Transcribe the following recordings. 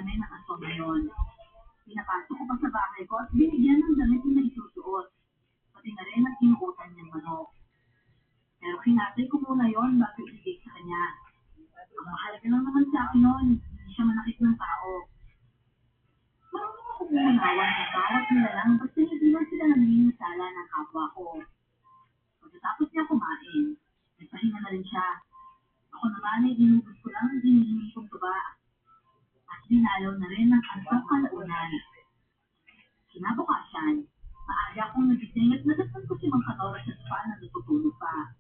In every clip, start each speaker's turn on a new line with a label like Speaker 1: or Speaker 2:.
Speaker 1: kami ng aswang ngayon. Pinapasok ko pa sa bahay ko at binigyan ng damit na isusuot. Pati na rin ang inuutan niyang manok. Pero kinatay ko muna yon bago ibigay sa kanya. Ang mahalaga lang naman sa akin noon, hindi siya manakit ng tao. Marunong ako umunawan ng bawat nilalang basta hindi man sila nangingisala ng kapwa ko. Pagkatapos niya kumain, nagpahinga na rin siya. Ako naman ay dinugod ko lang ang hinihingi kong tuba. At dinalaw na rin ang asang kalaunan. Kinabukasan, maaga akong nagising at nadatnan ko si Mang Kanora sa sofa na natutulog pa.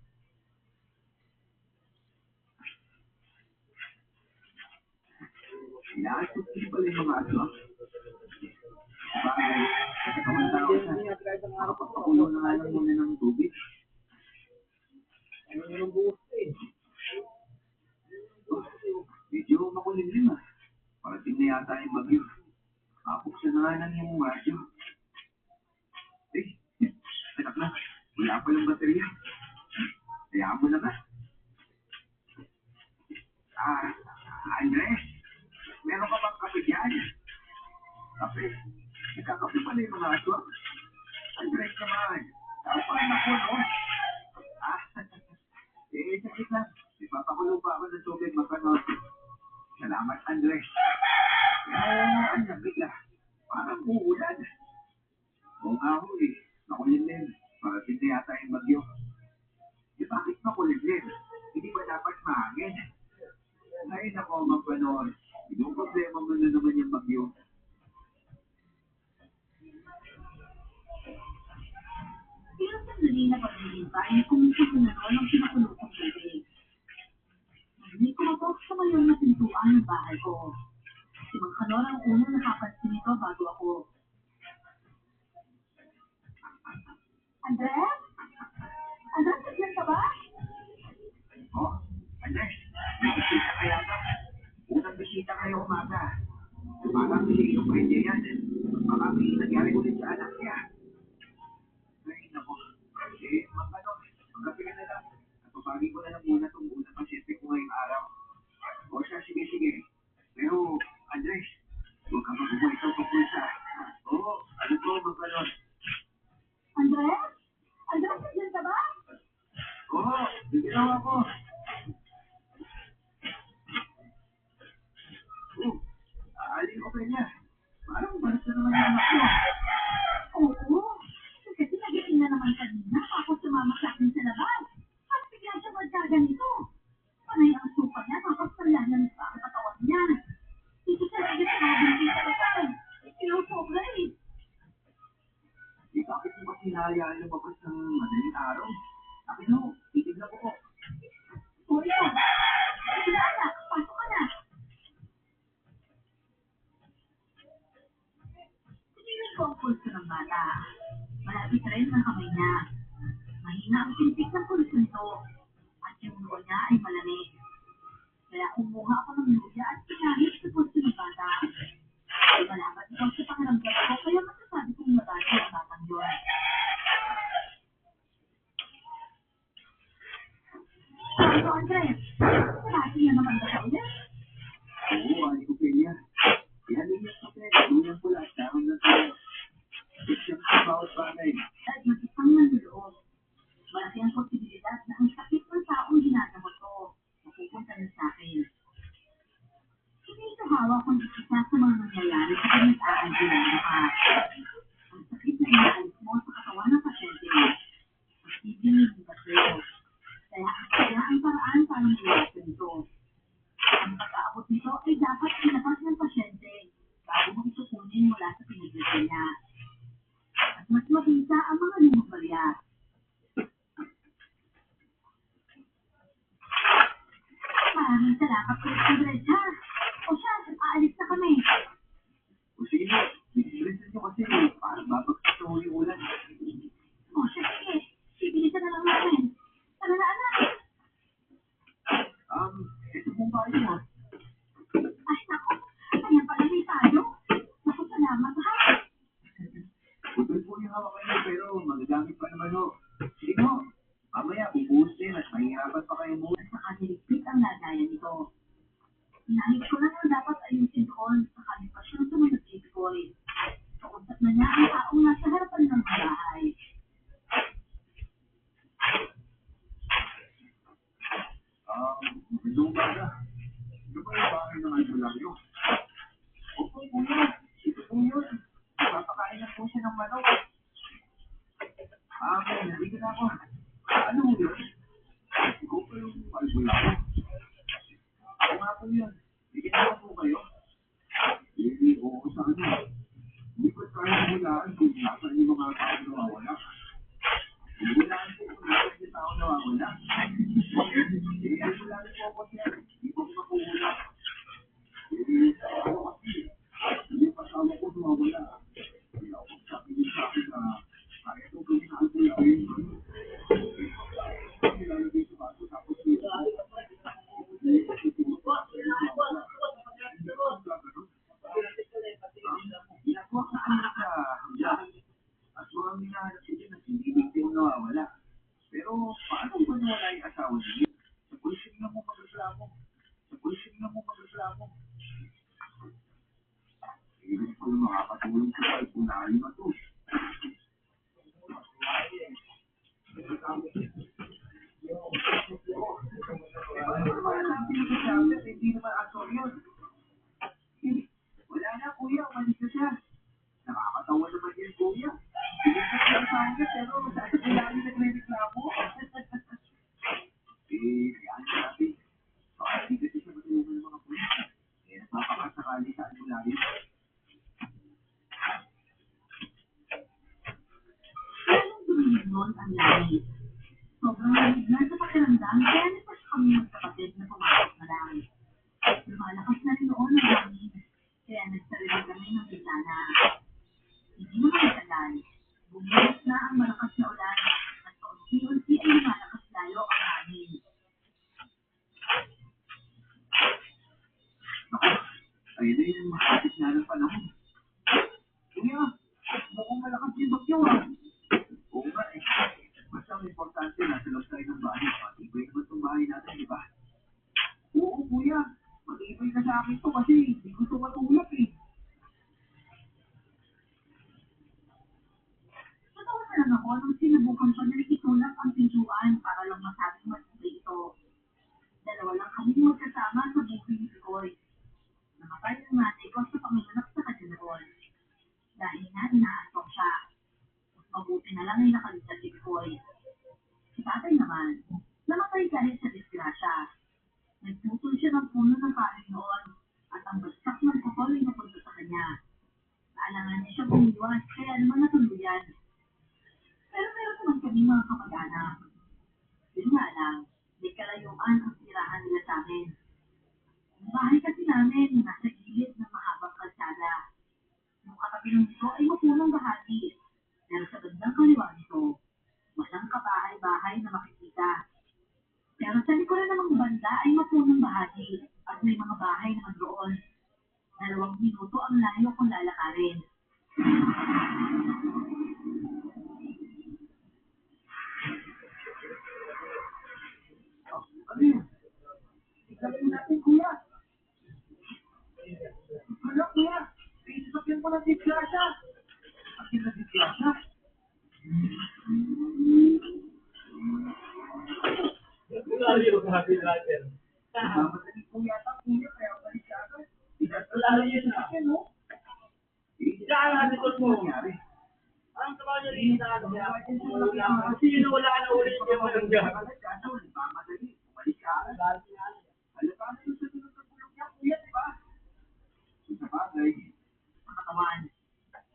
Speaker 2: Inaasok din pala yung mga aswang. Bagay, kasi kamanta ako siya. Makapagpakulo na nga lang muna ng tubig. Medyo makulimlim ah. Parating na yata yung bagyo. Kapuksan na nga lang yung radyo. Anak na, wala pa yung baterya. Kaya mo na ba? Andres, meron ka bang kape dyan? Kape? Nagkakape pala yung mga aswang. Andres naman, tao pa rin ako, no? Sakit lang. Ipapakulong pa ako ng tubig magpanood. Salamat, Andres. Ang nabigla. Parang uulan. Oo nga ho eh. Makulimlim. Parating na yata yung bagyo. Bakit makulimlim? Hindi ba dapat mahangin? Ngayon ako magpanood. Yung problema mo na naman yung bagyo.
Speaker 1: Pero sandali na paglilipay, kumisip ko na noon ang pinakulong kong tubig. Narinig ko ako sa mayon na pintuan ng bahay ko. Si Mang Kanora ang unang nakapansin nito bago ako. Andres? Andres, nandiyan ka ba?
Speaker 2: Oh, Andres. May bisita ka yata. Unang bisita kayo umaga. Parang yung friend niya yan. Parang may nangyari ulit sa anak niya. Ay, naku. Magkano? Magkapi ka na lang. Napapagi ko na lang muna itong unang pasyente ko ngayong araw. O siya, sige. Pero, Andres, huwag ka magbubuhay ito tungkol sa... Oo, ano ko, magkano?
Speaker 1: Andres? Andres, nandiyan ka ba?
Speaker 2: Oo, bigyan ako. Alin ko pa niya. Parang balas na naman yung anak ko.
Speaker 1: Oo. Kasi nagising na naman kanina ako sumama sa akin sa labas. At bigla siya magkaganito. Panay ang suka niya, tapos talayan sa ang katawan niya. Dito siya lagi sa mga binti sa labas. Sinusobra eh.
Speaker 2: Bakit mo ba sinayaan lumabas ng madaling araw? Akin mo, titignan ko po.
Speaker 1: O yun. Wala na, pasok ka na. Tingin ko ang pulso ng bata. Malapit rin ang kamay niya. Mahina ang pintik ng pulso nito. At yung noo niya ay malamig. Kaya kumuha ako ng luya at pinahit sa pulso ng bata. Ay malabat ito sa pakiramdam ko kaya masasabi kong mabasa ang batang yun. Ano, Andres? Malaki na naman ba siya ulit?
Speaker 2: Oo, alin ko pa niya. Yan din yung kapit. Tunang pula. Tarong na tayo. Isip sa bawat bagay.
Speaker 1: At mag-isang nanloob. Malaki ang posibilidad na ang sakit ng taong ginagawa ko mapupunta na sa akin. Hindi ito hawak kung isa sa mga nangyayari sa pinag-aagilano ka. Ang sakit na inaalis mo sa katawan ng pasyente. Magsibinig ba sa'yo? Kaya ang paraan para maluwasan ito. Ang pag-aabot nito ay dapat ilabas ng pasyente bago mo ito kunin mula sa pinagdasa niya. At mas mabisa ang mga lumagbalya. Maraming salamat po, Andres, ha? O siya, aalis na kami.
Speaker 2: O sige, bilisan nyo kasi parang babagsak sa huli ulan.
Speaker 1: O siya, sige. Ibilisan na lang namin. Tara na, anak.
Speaker 2: Ito pong bahay mo.
Speaker 1: Ay, naku. Ayan pala rin tayo. Naku, salamat, ha?
Speaker 2: Putol po yung hawakan niyo pero magagamit pa naman ho. Sige mo, mamaya bubuhusin at mahihirapan pa kayo muna.
Speaker 1: At saka niligpit ang lagayan nito. Nahit ko lang ang dapat ayusin doon sa
Speaker 2: Magandang umaga. Ano ba yung bahay ng albularyo? Opo, kuya. Ito po yun. Papakain na po siya ng manok. Okay, nandito na ako. Ano mo yun? Ikaw pa yung albularyo? Ako nga po yun. Bigyan naman po kayo. Oo, sana. Hindi ko tayo hulaan kung nasaan yung mga tao nawawala. Hulaan po kung nasaan yung tao nawawala. Hulaan po ako siya. Hindi ko makuhula. Ako kasi, yung kasama ko nawawala. Kaya ako sabi niya sa akin na kaya ito gawin na albularyo. Nilalagay sa baso tapos dito. Ginagawa ko kami sa hanggang at mga minahanap siya na hindi yung nawawala. Pero paano ba nawala yung asawa niya? Sa pulising lang mo mag-reklamo. Sa pulising lang mo mag-reklamo. Hindi ko makakatulong sa pagpunari na to. Hindi naman asol yun. Wala na kuya, umalis na siya. Nakakatawa naman yun kuya. Pinagkas lang sa akin pero masaya ko lagi nagre-reklamo. Kaya natin. Baka hindi kasi siya matulungan ng mga pulis. Napakasakali sa albularyo.
Speaker 1: Anong gawin nun ang lahi? Sobrang malignan sa pakiramdam, kaya nito sa kami magkapatid na pumasok na lang. Lumalakas na rin noon ang hangin, kaya nagsarili kami ng bintana. Hindi naman matagal. Bumulos na ang malakas na ulan at kaunti-unti ay lumalakas lalo ang hangin.
Speaker 2: Ayun na yung makakit na ng panahon. Kuya, mukhang malakas yung bagyo ah. Oo nga eh. Basta ang importante na sa loob tayo ng bahay. Matibay naman itong bahay natin, di ba? Oo kuya, matibay ka sa akin to kasi hindi gusto matulak eh.
Speaker 1: Natawa na lang ako nung sinubukan ko na nakitulak ang pintuan para lang masabing matibay ito. Dalawa lang kami magkasama sa buhay ni Koy. Namatay ang nanay ko sa panganganak sa kanya noon. Dahil nga inaasok siya. Mas mabuti na lang ay nakaligtas si Koy. Si tatay naman, namatay dahil sa disgrasya. Nagputol siya ng puno ng kahoy noon at ang bagsak ng putol ay napunta sa kanya. Naalangan niya siya bumiwas kaya naman natuluyan. Pero meron naman kami mga kamag-anak. Yun nga lang, may kalayuan ang tirahan nila sa amin. Ang bahay kasi namin nasa gilid ng mahabang kalsada. Yung katabi ng ito ay mapunong bahagi. Pero sa bandang kaliwa nito, walang kabahay-bahay na makikita. Pero sa likuran namang banda ay mapunong bahagi at may mga bahay naman doon. 2 minuto ang layo kung lalakarin.
Speaker 2: Ano yun? Tignan natin kuya. Ano kuya? Isasakyan mo ng disgrasya. Akin na disgrasya. Mamadali po yata kuya kaya balik ka agad. Isasakyan yung sasakyan no? Ano nangyari?
Speaker 3: Ang trabaho niya rin na sino wala na ulit yung malangga.
Speaker 2: Kaso, nagmamadali. Balik ka agad. Halata na yung sasunod ng bulong niya kuya, di ba? Sa bagay.
Speaker 1: Sa katawan,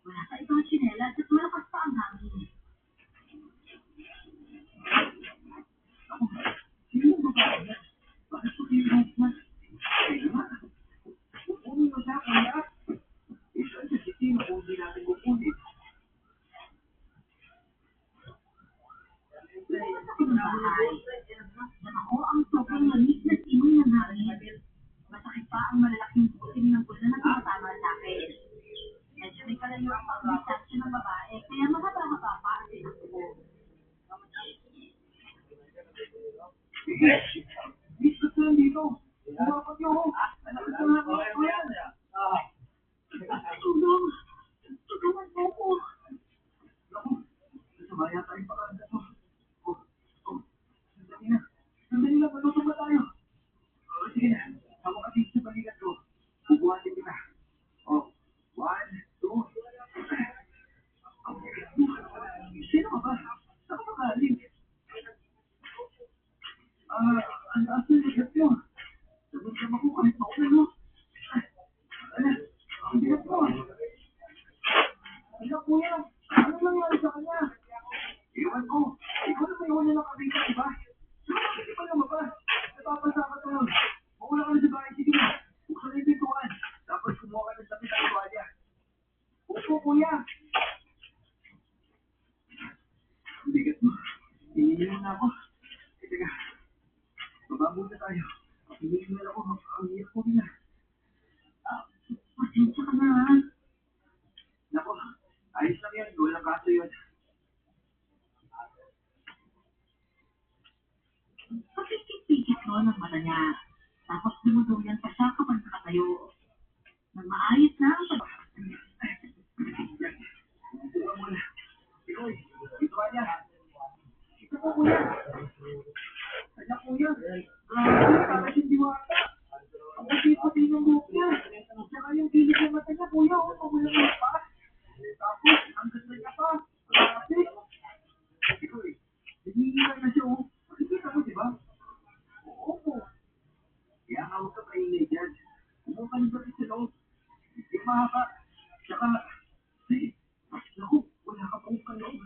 Speaker 1: wala sa itong tsinelas at malakas pa ang hangin.
Speaker 2: Ako, sino ba ba? Bakit ko tinawag na? Kaya nga. Kukunin mo siya kuya. Ito ay sa sino kung hindi natin kukunin.
Speaker 1: Lumabas ako ng bahay. Nang ako ang sobrang lamig na simoy ng hangin. Masakit pa ang malalaking puting ng ulan na tumatama sa akin. Medyo may kalayuan pa ang distansya ng babae, kaya mahaba-haba pa ang tinakbo ko.
Speaker 2: Dito sila dito. Umabot niyo ho. Anak ko na mga kuya.
Speaker 1: Tulong! Tulungan mo ko!
Speaker 2: Naku, nasabaya tayong pakanda to. Sandali na. Sandali lang, matutuwa tayo. Ang bigat mo. Sabi ko kahit mauna, no? Ang bigat mo. Ano kuya? Ano nangyari sa kanya? Iwan ko. Ikaw na may huli ng kabing ka, diba? Hindi pa lumabas. Napapasama ko yun. Mauna ka na sa bahay, sige. Buksan na yung pintuan. Tapos kumuha ka ng damit ang tuwalya. Opo, kuya. Ang bigat mo. Hinihilan na ako. Teka. Baba muna tayo. Hinihilan ako. Ang hirap ko nila.
Speaker 1: Pasensya ka na, ha?
Speaker 2: Nako. Ayos lang yan. Walang kaso yun.
Speaker 1: Pagkikit-pikit ko ng mata niya. Tapos dumuduyan pa siya kapag nakatayo. Nang maayos na ang
Speaker 2: Buka muna. Ikoy. Ito ka niya. Ito po, kuya. Kanya, kuya. Grabe. Para siyang diwata. Ang puti-puti ng buhok niya. Saka yung kilig ng mata niya, kuya. O, magulang niya pa. Tapos, ang ganda niya pa. Grabe. Ikoy. Hinihilan na siya, o. Makikita mo, diba? Oo po. Kaya nga huwag ka maingay dyan. Umuha ka ng gabi sa loob. Hindi mahaba. Saka, naku, wala ka pong kaloob.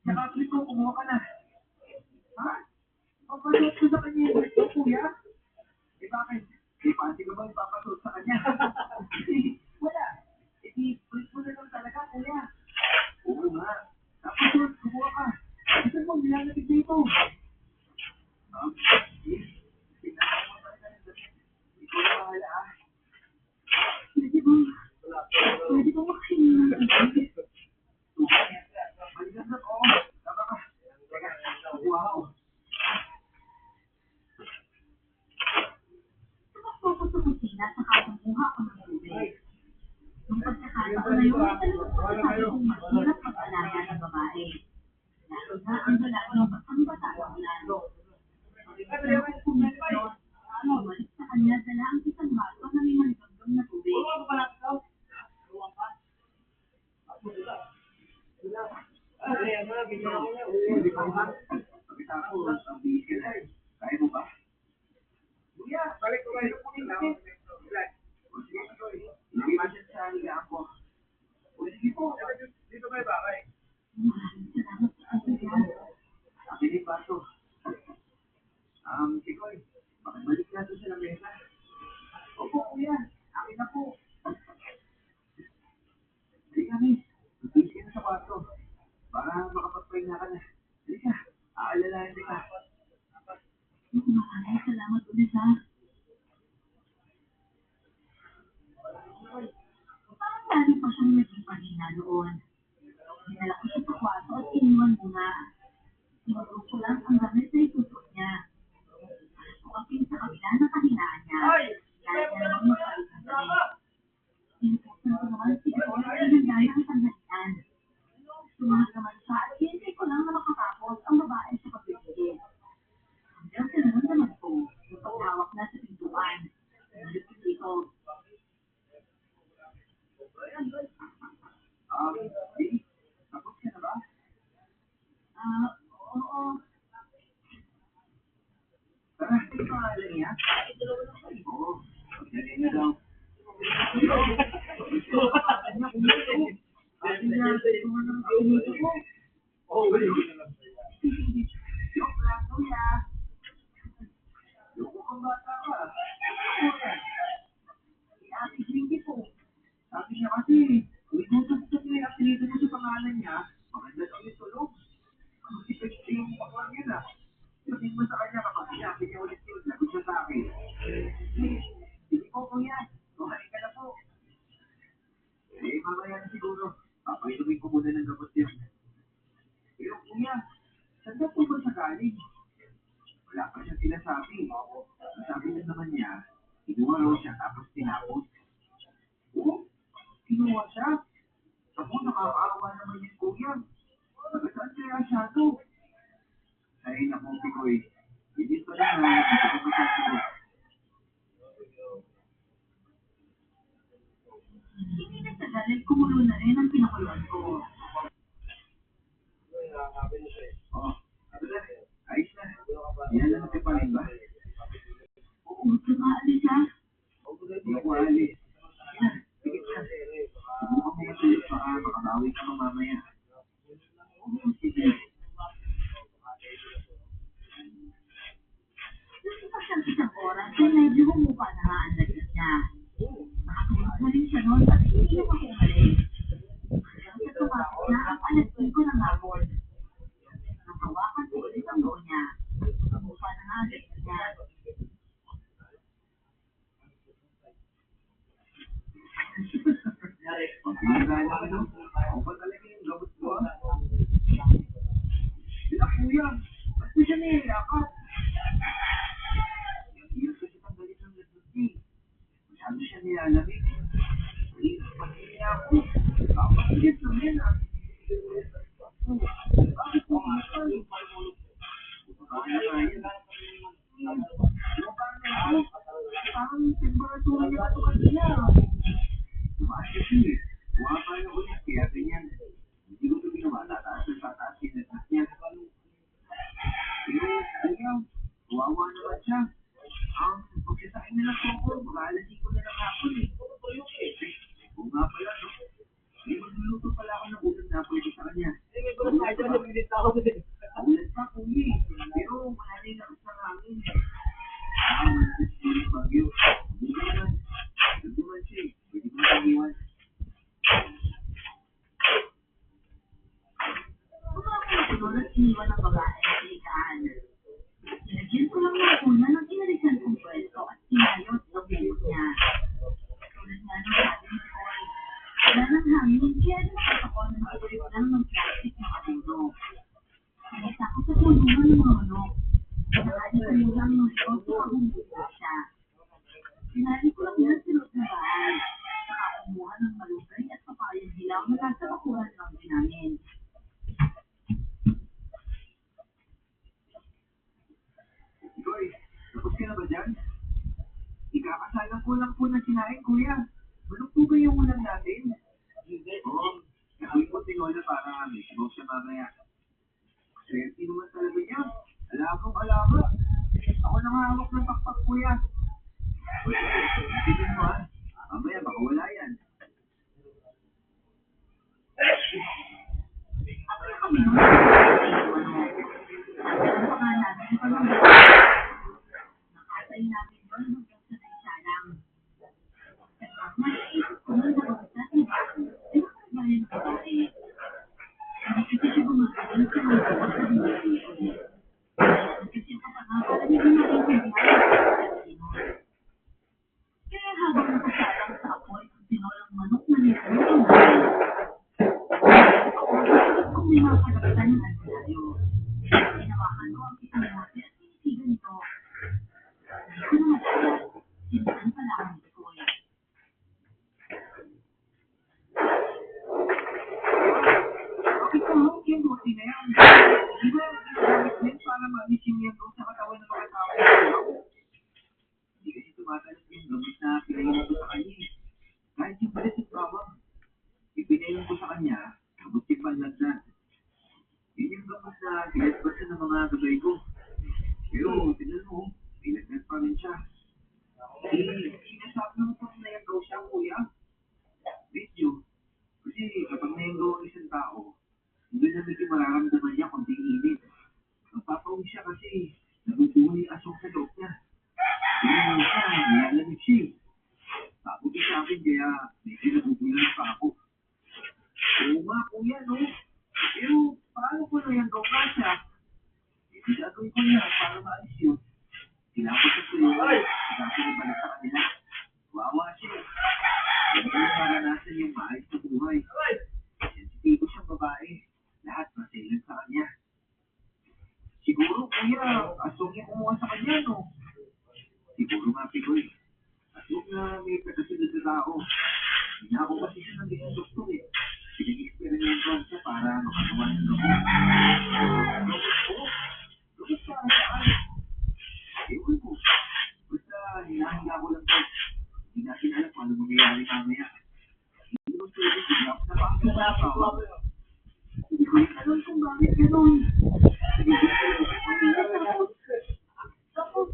Speaker 2: Saka, Krito, kumuha ka na. Ha? Papasot ko sa kanya yung gusto, kuya? Eh, bakit? Eh, pati ka ba ipapasot sa kanya? Wala. Eh, di, mo na lang talaga, kuya. Oo nga. Tapos, kumuha ka. Ito mo, nilalapit dito. Ikaw na bahala, ah.
Speaker 1: Pwede ba makahingi ng ibig?
Speaker 2: Balikan na ko. Tama ka. Teka, kukuha ako.
Speaker 1: Tumakbo ko sa kusina sa kumuha ko ng tubig. Nung pagkakataon na yun, sabi kong mahirap pag-alaga ng babae. Lalo na ang bata ng lalo. Pero kung kumisyon, bumalik sa kanya dala ang isang baso na may maligagam na tubig.
Speaker 2: Hindi ko ba? Pakita ko, ang bihis ka na. Kaya mo ba? Kuya, balik ko kayo. O sige, Ikoy. Hindi ba siya sa higaan ko? O sige po. Dito kayo ba?
Speaker 1: Maraming salamat sa kanya.
Speaker 2: Akin yung baso. Ikoy, makibalik natin sa lamesa. Opo, kuya. Akin na po. Hindi kami. Bibigyan ka na sa kwarto. Para makapagpahinga ka na. Hindi ka. Aalalahan din ka.
Speaker 1: Maraming salamat ulit, ha? Parang lalo pa siyang naging pahina noon. Dinala ko siya sa kwarto at iniwan muna. Tinuturo ko lang ang gamit na itutok niya. Para sukapin sa kabila ng kahinaan niya. Dahil niya namang magkabit ng gabi. Tinutusan ko naman si Ikoy at inandaya ang tanghalian. Sumunod naman siya at hinintay ko lang na makatapos ang babae sa pagbibigay. Hanggang sa naman ko, yung paghawak na sa pintuan. Nalipit dito.
Speaker 2: Hey, tapos ka na ba?
Speaker 1: Oo.
Speaker 2: Tara, ito ang alam niya. Oo, pagdali na daw. Sabi niya, ito nga naman ang pinito ko. Joke lang, kuya. Loko kang bata ka. Kuya, si Ate Jinky po. Sabi niya kasi, kung inutos niya yung apelido mo sa pangalan niya, maganda daw yung tulog. Ang ipekti yung pakwan yun, ah. Sabihin mo sa kanya kapag sinabi niya ulit yun, lagot siya sa akin. Hindi po, kuya. Kuhain ka na po. Eh, mamaya na siguro. Papainumin ko muna ng gamot yun. Pero, kuya, saan ka po ba sa galing? Wala pa siya sinasabi. Sabi na naman niya, kinuha raw siya tapos tinapos. Oo, kinuha siya. Ako, nakakaawa naman yung kuya. Saan kaya siya to? Ay, naku, Ikoy. Hindi ko lang na, hindi ko masasagot.
Speaker 1: Hindi nagtagal, kumulo na rin ang pinakuluan ko.
Speaker 2: Oh, ayos na. Yan lang natin pa rin ba?
Speaker 1: Oo, huwag ka maalis ha.
Speaker 2: Hindi ako alis. Yan, sige na. Subukan mo matulit baka makabawi ka pa mamaya.
Speaker 1: Oo, sige. Kasi pa siyang isang oras, kaya medyo humupa na nga ang lagnat niya. Nakatulog na rin siya noon at hindi naman ako umalis. Hanggang sa tumapit na ang alas 5 ng hapon. Nang hawakan ko ulit ang noo niya, humupa na nga ang lagnat niya.
Speaker 2: Pagpilihan na ano? Ako ba talaga yung gamot ko ah? Sila kuya, ba't ko siya nailakat? Yung kasi tanggalin ng lagnat niya eh. Masyado siya nilalamig. Pati niya ako. Kapagpilihan lang yan ah. Bakit mo kinakal? Bakit na yan? Parang temperatura niya ito kanina. Tumaas kasi eh. Bumaba na ulit kaya ganyan. Hindi ko ito ginawa. Tataas yung lagnat niya. Pero, ayaw. Kawawa naman siya. Pagsasakin na lang po ako. Mag-aalasin ko na lang hapon eh. Oo nga pala, no? May magluluto pala ako ng ulam na pwede sa kanya. Ulan pa, kuya eh. Pero wala na yung lakas ng hangin. Malakas yung bagyo. Hindi ka naman. Nagduman siya eh. Pwede ko mag-iwan.
Speaker 1: Bumabalik ko noon at iniwan ng babae sa silikaan. Nilagyan ko lang ng una ng inalisan kong pwesto at sinayot ang bilog niya. Tulad nga ng sabi ni Joy, wala ng hangin kaya lumakas ako na nakatulip lang ng plastic na kabuno. Nakita ko sa kulungan ng mga manok. Nakali ko yung lang ng ito sa humupo siya. Sinali ko lang yan sa loob ng bahay. Saka kumuha ng malunggay at papayang hilaw na nasa bakuran lang din namin.
Speaker 2: Joy, tapos ka na ba dyan? Ikakasalang ko lang po na sinain, kuya. Manok po ba yung ulam natin? Oo. Gawin ko tinola para may sigaw siya mamaya. Swerte naman talaga niya. Alabang-alaba. Ako nang hawak ng pakpak, kuya. Tignan mo ha. Mamaya baka wala yan.
Speaker 1: Ako na kami nung ang pangalan ng pamilya. Nakatay namin doon hanggang sa naisalang. Naisip ko nung nakabasa ni Bako, nakakagaling ng babae. Hindi kasi siya gumagaling sa mga bawa sa binibigay. Kasi ako pa nga para hindi maintindihan ang sino. Kaya habang nakasalang sa apoy ang tinolang manok na nilunod ang bahay. Ako naisip kung may mga kalapatan ng albularyo. Hinawakan ko ang isang bote at sinisigan ito. Hindi ko na matagal. Sinundan pala ako ni Koy.
Speaker 2: Bakit ko hawak yung bote na yan? Di ba ginagamit din para maalis yung yan sa katawan ng mga tao? Hindi kasi tumatalas yung gamit na pinainom ko sa kanya. Kahit yung palit at bawang, ipinainom ko sa kanya, gamot yung panlagnat. Yun yung gamot na pinagpasa ng mga gabay ko. Pero, tignan mo, may lagnat pa rin siya. Sinasabi mo kung nayagaw siya, kuya? Medyo. Kasi kapag nayagaw ang isang tao, hindi na medyo mararamdaman niya kung init. Magpapawag siya kasi nagutuloy yung asong sa loob niya. Kaya siya, nilalamig siya. Tapos sa akin, kaya medyo nagutuloy pa ako. Oo nga, kuya, no? Pero, paano ko nayagaw nga siya? Hindi gagawin ko niya para maalis yun. Kailangan ko sa tuyo. Kasi ibalik sa kanila. Wawa siya. Hindi ko naranasan yung maayos na buhay. Sensitibo siyang babae. Lahat masilan sa kanya. Siguro, kuya, asong niya kumuha sa kanya, no? Siguro nga, Pigoy. Asong na may pagkasunod na tao. Hindi na ako kasi siya naging doktor eh. Pinag-experimentuan siya para makagawa ng gamot. Gamot para saan? Ewan ko. Basta hinahiga ko lang po. Hindi natin alam kung ano mangyayari mamaya. Hindi mo pwede bigla ko sa pangkasawa. Hindi ko rin alam kung bakit gano'n. Tapos,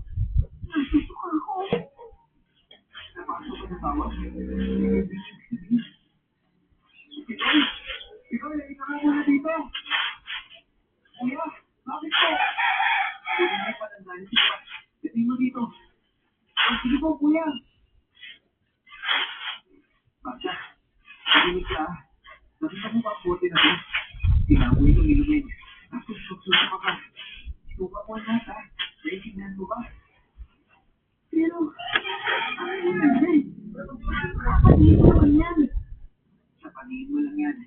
Speaker 2: asawa. Ikaw, ikaw ka muna dito. Kuya, bakit po? Kuya, may palandanin siya. Dating mo dito. Sige po, kuya. Basta, sabihin ka. Nakita mo ba ang bote na to? Tinamoy ng ilumin. Tapos, sususo ka pa. Suka mo lahat, ha? Naisignan mo ba?
Speaker 1: Pero, ano nangyari? Kapatid ko yan.
Speaker 2: Sa paningin mo lang yan.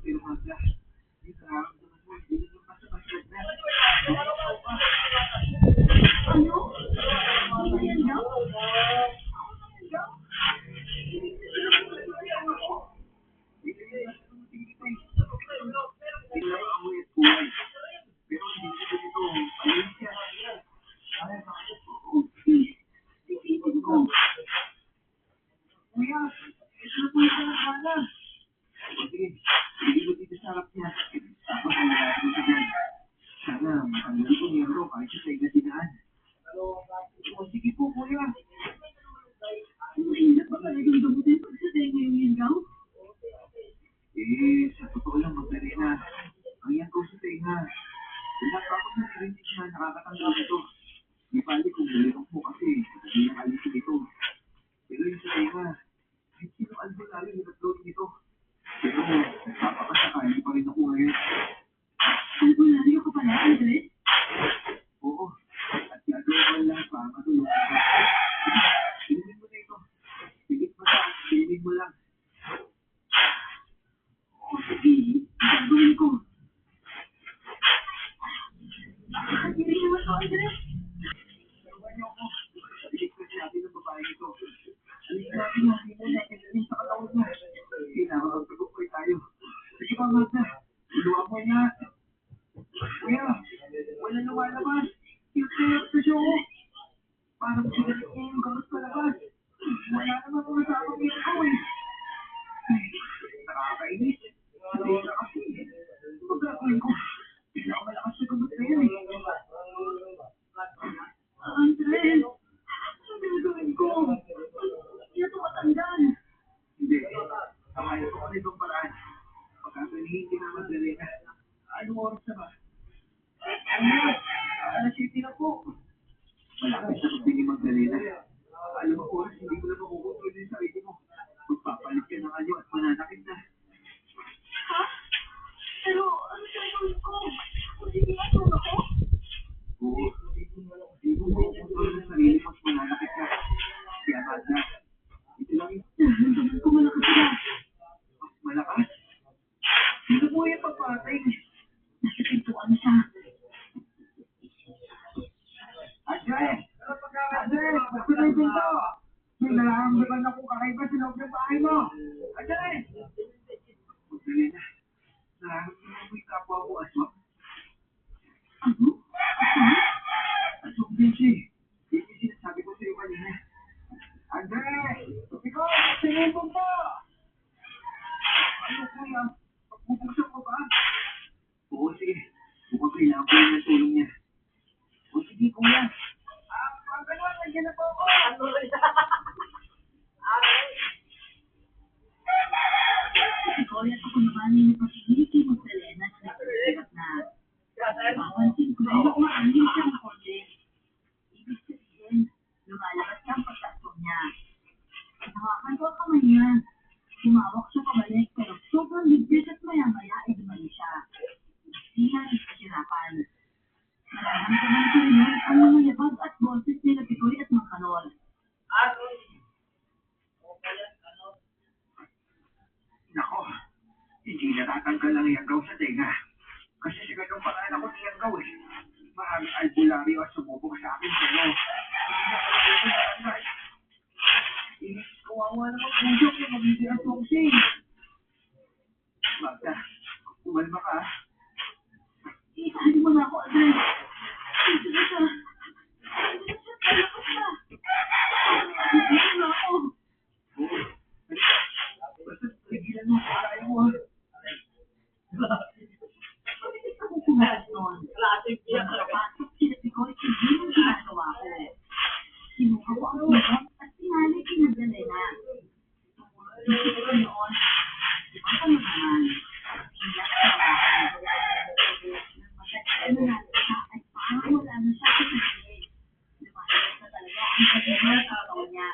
Speaker 2: Pero Magda, yung nararamdaman mo, hindi naman basta-basta na.
Speaker 1: Ano? Yan daw?
Speaker 2: Sige po, kuya.
Speaker 1: Mahirap ba talagang gamutin pag sa tenga yung yan daw?
Speaker 2: Sa totoo lang, Magdalena, ang yan ko sa tenga. Napakot na narinig siya, nakakatanggap ito. Di bali kung dalirong po kasi, hindi na alisin ito. Pero yung sa tenga, kahit sino albularyo yung nag-load nito. Pero, nagpapakasakali pa rin ako ngayon.
Speaker 1: Albularyo ka pala, Andres?
Speaker 2: Oo, at gagawin ko lang para matulungan ka. Pilimin mo na ito. Pigit mo sa pilimin mo lang.
Speaker 1: Sige, gagawin ko. Nakakadiri naman to, Andres.
Speaker 2: Tarugan niyo ako. Pagkakalik ko siya ng babae ito. Alis natin na, hindi mo natin galing sa katawan niya. Kailangan magpagupay tayo. Sige pa, Magda. Tuluan mo niya. Kuya, wala lumalabas. Cute sa show. Parang sigalit niya yung gamot sa labas. Wala naman mga sabang dito ko eh. Ay, nakakainis. Kasi na kasi. Magagawin ko. Hindi ako malakas sa gamot na yan eh.
Speaker 1: Andres, ano gagawin ko? Hindi na ito matandaan.
Speaker 2: Hindi. Kamaya ko pa nitong paraan. Pagkakalihin din naman Magdalena. Anong oras na ba? Alas 7 na po. Malapit na pagpili Magdalena. Alam mo oras, hindi ko na makukutuloy yung sarili mo. Magpapalit ka ng anyo at mananakit na.
Speaker 1: Ha? Pero, ano gagawin ko? Kung hindi matulog ako?
Speaker 2: Oo. Hindi mo makukutuloy ng sarili mo at mananakit ka. Kaya Magda, ito lang yung
Speaker 1: Nararamdaman ko malakas na.
Speaker 2: mas malakas. Sino mo yung pagpatay?
Speaker 1: Nasa pintuan siya.
Speaker 2: Andres! Andres! Basta na yung pinto! May nararamdaman akong kakaiba sa loob ng bahay mo! Andres! Magdalena, nararamdaman mo yung kapwa mo aswang?
Speaker 1: Ano?
Speaker 2: Aswang din siya eh. Yun yung sinasabi ko sa'yo kanina. Andres! Ikaw! Tingin mo po! Ano kuya? Pagbubuksan ko ba? Oo, sige. Mukhang kailangan ko yung tulong niya. O sige, kuya. Ganun, nandiyan na po ako.
Speaker 1: Ikaw at ako naman yung napasigilig kay Magdalena na nagsisilap na. Mapansin ko na umaangin siya ng konti. Ibig sabihin, lumalabas siya ang pagtakbo niya. Hawakan ko ang kamay niya. Tumawak siya pabalik pero sobrang ligpit at maya-maya ay dumali siya. Hindi na nagkasirapan. Nararamdaman ko rin yun ang mga yabag at boses nila Pikoy at Makanol.
Speaker 2: Nako, hindi natatanggal ang iyanggaw sa tenga. Kasi sa ganung paraan ako niyanggaw eh. Maraming albularyo at sumubok sa akin pero hindi na pala ko natanggal. Kawawa naman pusok yung magiging aswangsi. Magda, umalma ka.
Speaker 1: Isali mo na ako, Andres. Sige ka. kasi sa niya. Lumayas na talaga ang problema sa katawan niya.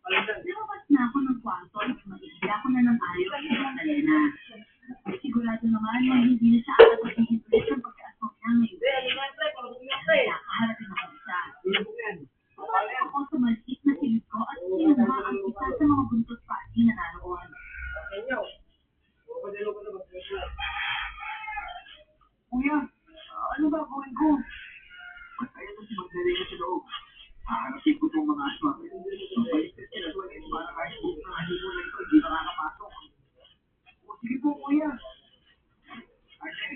Speaker 1: Lumabas na ako ng kwarto at mag-isla ko na ng ayos sa Magdalena. Sigurado naman na hindi na siya agad magiging ulit ang pagkaasok niya ngayon. Nakaharapin ako isa. Ako sa maliit na silid ko at sinuha ang isa sa mga buntot pati na naroon.
Speaker 2: Kuya, ano ba gawin ko? Patayan na si Magdalena sa loob. Hahanapin ko itong mga aswang. Balik na sila doon para kahit buong na halimunan ito, hindi nakakapasok. O sige po, kuya. Ate,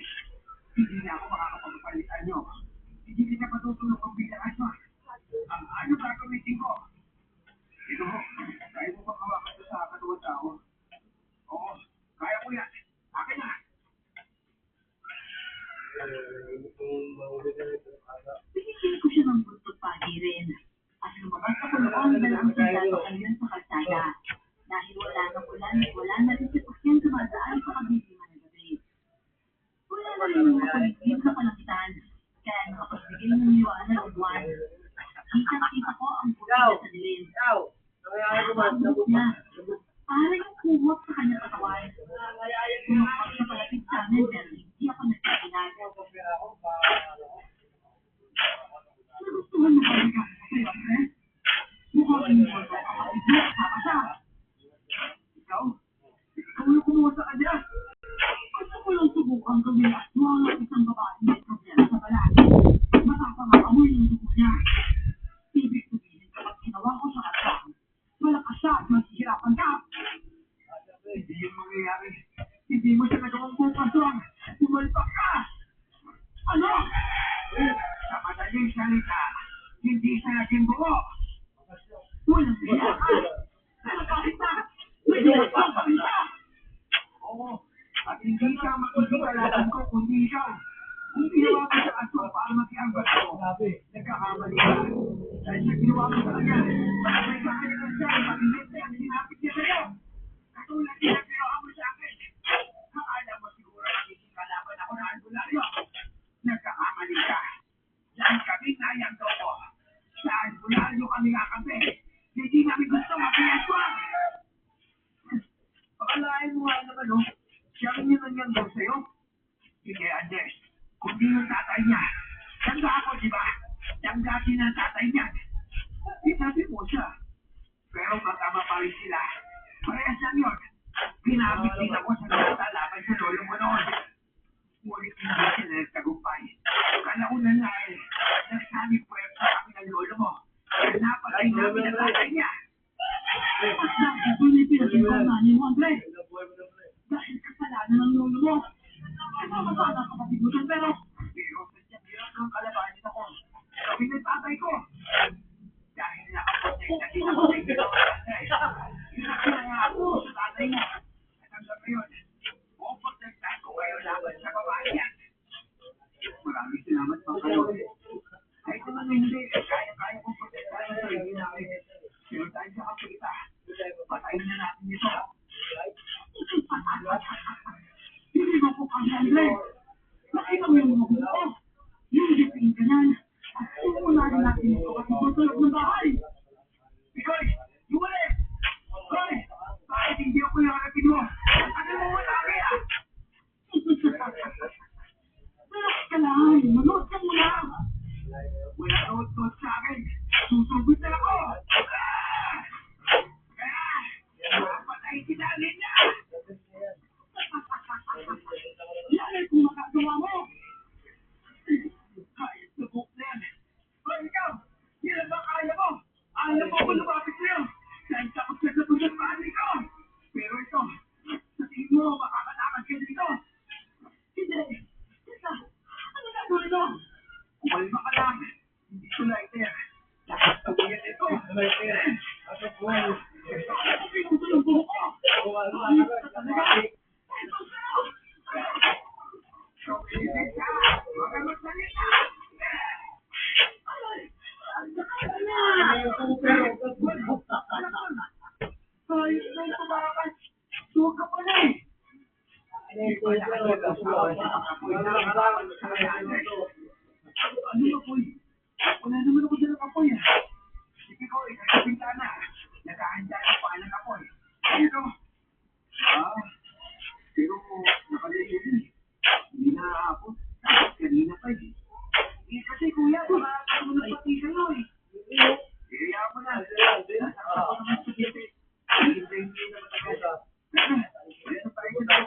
Speaker 2: hindi na ako makakapagpalitan nyo. Hindi kita patutulog ang bilang aswang. Ang ano para gamitin ko? Ito ho, kaya mo bang hawakan ito sa katawang tao? Oo, kaya kuya. Akin na.
Speaker 1: Binigyan ko siya ng buntot pagi rin. At lumabas ako noon dahil ang sasakyan yun sa kalsada. Dahil wala ng ulan, wala na rin sasakyan dumadaan sa kabibiman na gabi. Wala na rin mga kuligid sa palangitan, kaya nakapagbigay ng liwanag ng buwan. Kitang-kita ko ang puti niya sa dilim. Ang niya, parang yung kumot sa kanyang katawan. Kumakain amin pero hindi ako nagsasabi. Nagustuhan mo ba ikaw sa'yo, Andre? Mukhang involved ako kapatid mo, kasama siya. Ikaw? Ikaw yung kumuha sa kanya. Gusto ko lang subukan gawin at wala isang babae may problema sa balat. Matapang-amoy yung dugo niya. Ibig sabihin kapag ginawa ko sa kanya, malakas siya at maghihirapan ka.
Speaker 2: Hindi yung mangyayari. Hindi mo siya nagawang bukasyon. Tumalpak ka!
Speaker 1: Ano?
Speaker 2: Sa madaling salita, hindi siya naging buo.
Speaker 1: Walang hiya ka. Pero kahit na, may ginagawa pa rin siya.
Speaker 2: Oo, at hindi siya makikilalaban ko kundi ikaw. Kung ginawa ko sa aso para makianggot ko, nagkakamali ka. Dahil sa ginawa ko sa kanya, maramay sa kanya ng siya, makilit na ang sinapit niya sa'yo. Katulad niya ginawa mo sa akin. Akala mo siguro magiging kalaban ako na albularyo. Nagkakamali ka. Dahil kami nayang daw ko. Sa albularyo kami kakampi. Hindi namin gusto mapiyaswang. Pakalain mo nga naman, no? Siya rin yun ang daw sa'yo. Sige, Andres. Kundi yung tatay niya. Tanda ako, di ba? Tanda din ang tatay niya. Isabi mo siya. Pero magkama pa rin sila. Parehas lang yun. Pinabit din ako sa nata laban sa lolo mo noon. Ngunit hindi sila nagtagumpay. Kalaunan na eh, nagsabi puwersa kami ng lolo mo. Kaya napatay namin ang tatay niya.
Speaker 1: At dahil doon ay pinagsigaw na ni Andre. Dahil kasalanan ng lolo mo. Kasama sana ang kapatid mo siya pero sadyang hirap kang kalabanin ako. Gawin ng tatay ko.
Speaker 2: Dahil nakaprotect din ako sa inyo. Hirap na ako sa tatay mo. At hanggang ngayon, puprotektahan ko kayo laban sa babae yan. Maraming salamat pa kayo. Ay kung ano hindi, kaya kong protektahan ang sarili namin. Pero dahil sa kapita, patayin na natin ito.
Speaker 1: Hindi mo po kami, Andre. Nakita mo yung mga buko. Yung gipin ka yan. At suunahin natin yung kapatid mo sa loob ng bahay.
Speaker 2: Ikoy! Iwala! Ikoy! Bakit hindi ako yung harapin mo? Ano mo wala kaya?
Speaker 1: Relax ka lang. Manood ka muna.
Speaker 2: Wala nood-nood sa akin. Susugod na ako! Mapatay kita rin niya!
Speaker 1: Yan ay kung makagawa mo.
Speaker 2: Kahit subok na yan. Hoy, ikaw! Kailan ba kaya mo? Alam mo ko lumapit sa'yo! Dahil takot ka sa punyang pari ko! Pero ito, sa tingin mo, makakatakas ka dito!
Speaker 1: Hindi. Teka, ano gagawin mo?
Speaker 2: Kumalma ka lang! Hindi ko lighter! Lakas na buyan ito!
Speaker 1: Pinuto yung buhok ko. Ayos ka talaga. Ito sa'yo.
Speaker 2: Shopping ka! Huwag ka magsalita!
Speaker 1: Ay, ang sakit na. Ayos na yung tumakas. Suwag ka pala eh.
Speaker 2: Hindi ko nakakagawa sa mga apoy na nakalaman sa kanya.
Speaker 1: Ano na po eh? Wala naman ako dyan ng apoy ah.
Speaker 2: Sige ko, ikasabing ka na. Nagahanda na pa ng apoy. Pero, pero nakalimutan din eh. Hindi na aabot. Tapos kanina pa eh. Eh kasi kuya, nakakatawa na pati kayo eh. Kaya mo na. Nasa ako naman sa tipi. Hintayin niyo na matagal. Ano pa rin ito?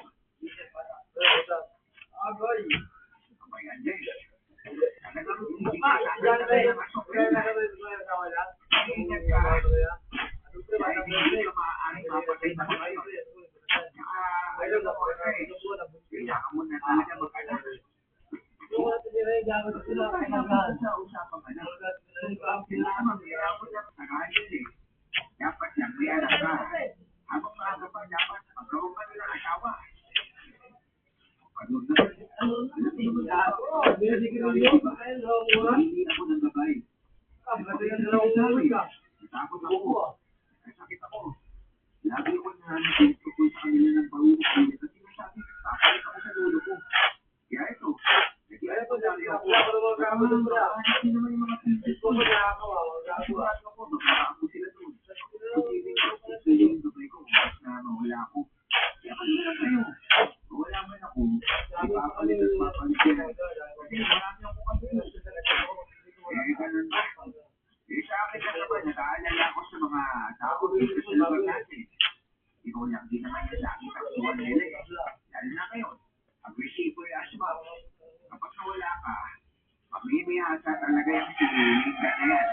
Speaker 2: Abay, Andres. Talagang hindi ka nakakatawa ng sorpresa. Ingat ka. Dahil hindi ka maaaring mapatay na ngayon. Ayaw na po eh. Kailangan mo na talaga mag-anak. Sa usapang anak. Kailangan mag-iapon ng tagayin eh. Dapat lang may anak ka. Habang maaga pa dapat magkaroon ka ng asawa. Pagod na. Hindi ako ng gabay. Natakot ako. Nakasakit ako. Lagi ko nahanapin tungkol sa kanila ng bahulog nila kasi nasabi, takot ako sa lolo ko. Kaya ito, nag-iaya ko dali ako. Hindi naman yung mga pinsis ko. Sigurado ako, magkakaako sila doon. Hindi ko ito yung gabay ko na mawala ako. Kaya kanina lang kayo. Mawala man ako, papalit at papalit yan. Kasi marami akong confused. Ganun ba? Sa akin lang naman, nag-aalala ako sa mga tao dito sa lugar natin. Ikaw lang din naman yung lagi taktuan nila eh. Lalo na ngayon, agresibo yung asma. Kapag nawala ka, mamimihasa talaga yung sinilig ka na yan.